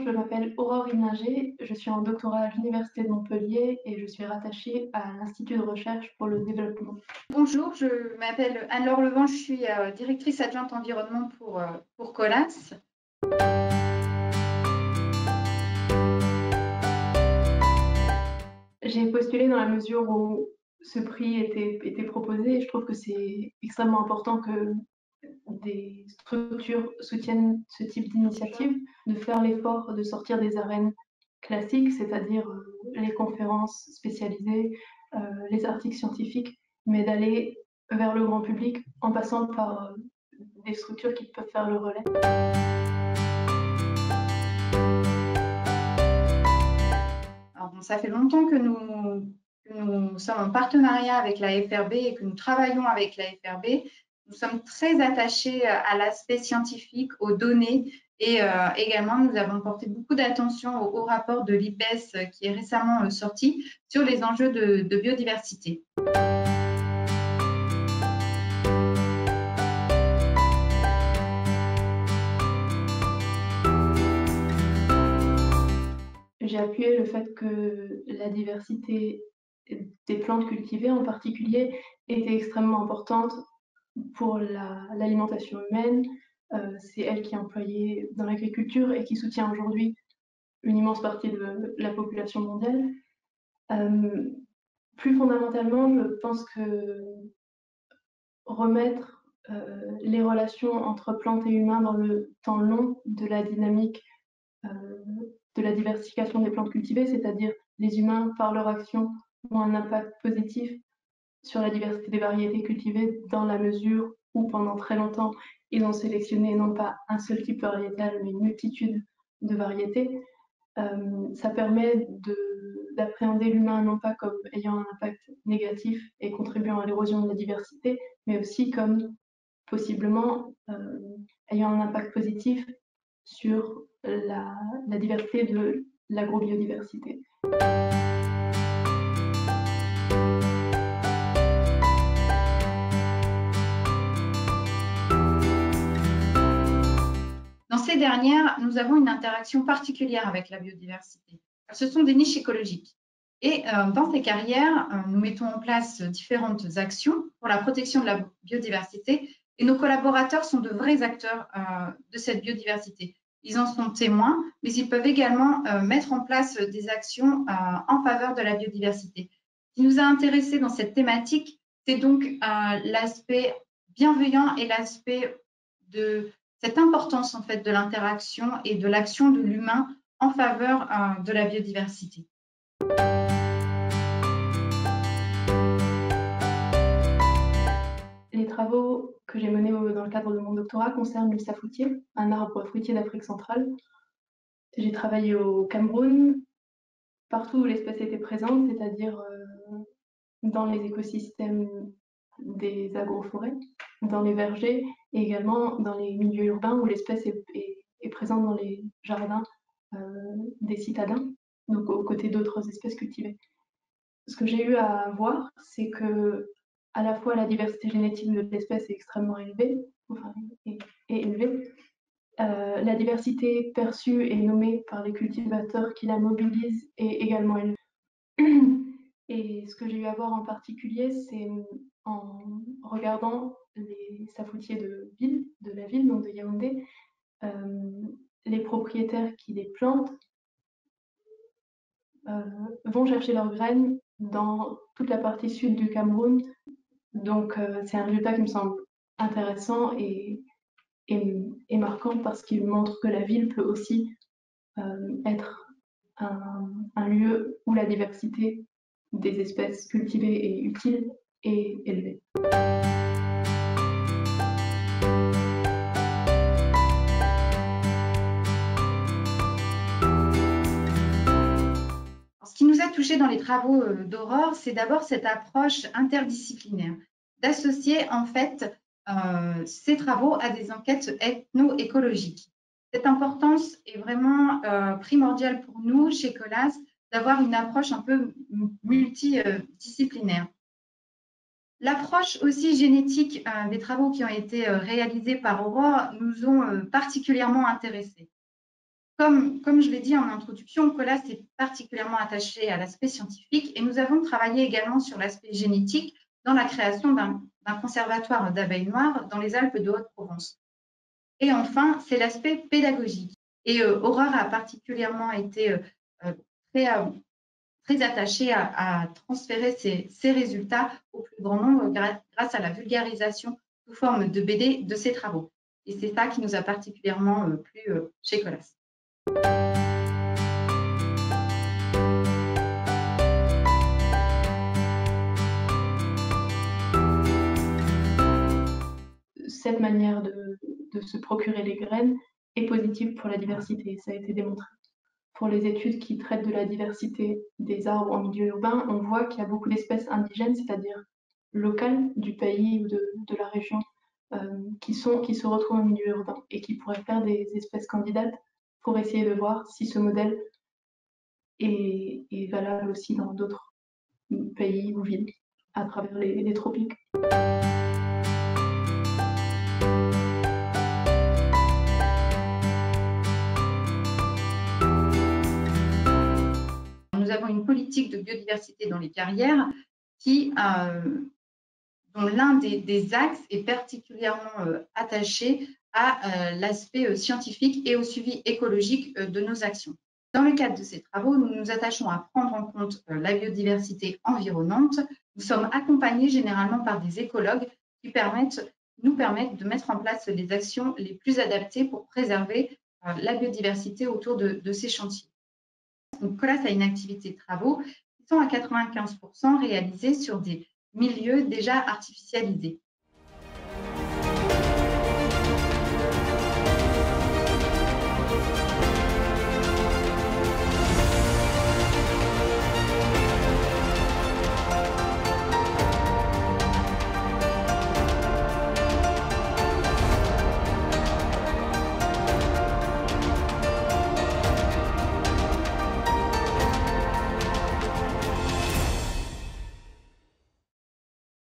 je m'appelle Aurore Imlinger, je suis en doctorat à l'Université de Montpellier et je suis rattachée à l'Institut de recherche pour le développement. Bonjour, je m'appelle Anne-Laure Levent, je suis directrice adjointe environnement pour Colas. J'ai postulé dans la mesure où ce prix était proposé et je trouve que c'est extrêmement important que des structures soutiennent ce type d'initiative, de faire l'effort de sortir des arènes classiques, c'est-à-dire les conférences spécialisées, les articles scientifiques, mais d'aller vers le grand public en passant par des structures qui peuvent faire le relais. Alors bon, ça fait longtemps que nous sommes en partenariat avec la FRB et que nous travaillons avec la FRB. Nous sommes très attachés à l'aspect scientifique, aux données et également nous avons porté beaucoup d'attention au rapport de l'IPBES qui est récemment sorti sur les enjeux de biodiversité. J'ai appuyé le fait que la diversité des plantes cultivées en particulier était extrêmement importante pour l'alimentation humaine. C'est elle qui est employée dans l'agriculture et qui soutient aujourd'hui une immense partie de la population mondiale. Plus fondamentalement, je pense que remettre les relations entre plantes et humains dans le temps long de la dynamique de la diversification des plantes cultivées, c'est-à-dire les humains, par leur action, ont un impact positif sur la diversité des variétés cultivées dans la mesure où pendant très longtemps, ils ont sélectionné non pas un seul type variétal, mais une multitude de variétés. Ça permet d'appréhender l'humain non pas comme ayant un impact négatif et contribuant à l'érosion de la diversité, mais aussi comme possiblement ayant un impact positif sur la diversité de l'agrobiodiversité. Dans ces dernières, nous avons une interaction particulière avec la biodiversité. Ce sont des niches écologiques. Et dans ces carrières, nous mettons en place différentes actions pour la protection de la biodiversité et nos collaborateurs sont de vrais acteurs de cette biodiversité. Ils en sont témoins, mais ils peuvent également mettre en place des actions en faveur de la biodiversité. Ce qui nous a intéressés dans cette thématique, c'est donc l'aspect bienveillant et l'aspect de cette importance en fait de l'interaction et de l'action de l'humain en faveur de la biodiversité. Les travaux que j'ai menés dans le cadre de mon doctorat concernent le safoutier, un arbre fruitier d'Afrique centrale. J'ai travaillé au Cameroun, partout où l'espèce était présente, c'est-à-dire dans les écosystèmes des agroforêts, dans les vergers et également dans les milieux urbains où l'espèce est présente dans les jardins des citadins, donc aux côtés d'autres espèces cultivées. Ce que j'ai eu à voir, c'est que à la fois la diversité génétique de l'espèce est extrêmement élevée, enfin, est élevée. La diversité perçue et nommée par les cultivateurs qui la mobilisent est également élevée. Et ce que j'ai eu à voir en particulier, c'est en regardant les safoutiers de la ville, donc de Yaoundé, les propriétaires qui les plantent vont chercher leurs graines dans toute la partie sud du Cameroun. Donc c'est un résultat qui me semble intéressant et marquant parce qu'il montre que la ville peut aussi être un lieu où la diversité des espèces cultivées et utiles est élevée. Ce qui nous a touché dans les travaux d'Aurore, c'est d'abord cette approche interdisciplinaire, d'associer en fait ces travaux à des enquêtes ethno-écologiques. Cette importance est vraiment primordiale pour nous chez Colas d'avoir une approche un peu multidisciplinaire. L'approche aussi génétique des travaux qui ont été réalisés par Aurore nous ont particulièrement intéressés. Comme je l'ai dit en introduction, Colas est particulièrement attaché à l'aspect scientifique et nous avons travaillé également sur l'aspect génétique dans la création d'un conservatoire d'abeilles noires dans les Alpes de Haute-Provence. Et enfin, c'est l'aspect pédagogique. Et Aurore a particulièrement été très attachée à transférer ces résultats au plus grand nombre grâce à la vulgarisation sous forme de BD de ses travaux. Et c'est ça qui nous a particulièrement plu chez Colas. Cette manière de se procurer les graines est positive pour la diversité, ça a été démontré. Pour les études qui traitent de la diversité des arbres en milieu urbain, on voit qu'il y a beaucoup d'espèces indigènes, c'est-à-dire locales du pays ou de la région, qui se retrouvent en milieu urbain et qui pourraient faire des espèces candidates pour essayer de voir si ce modèle est valable aussi dans d'autres pays ou villes à travers les tropiques. Nous avons une politique de biodiversité dans les carrières dont l'un des axes est particulièrement attaché à l'aspect scientifique et au suivi écologique de nos actions. Dans le cadre de ces travaux, nous nous attachons à prendre en compte la biodiversité environnante. Nous sommes accompagnés généralement par des écologues qui nous permettent de mettre en place les actions les plus adaptées pour préserver la biodiversité autour de ces chantiers. Donc, Colas a une activité de travaux qui sont à 95% réalisés sur des milieux déjà artificialisés.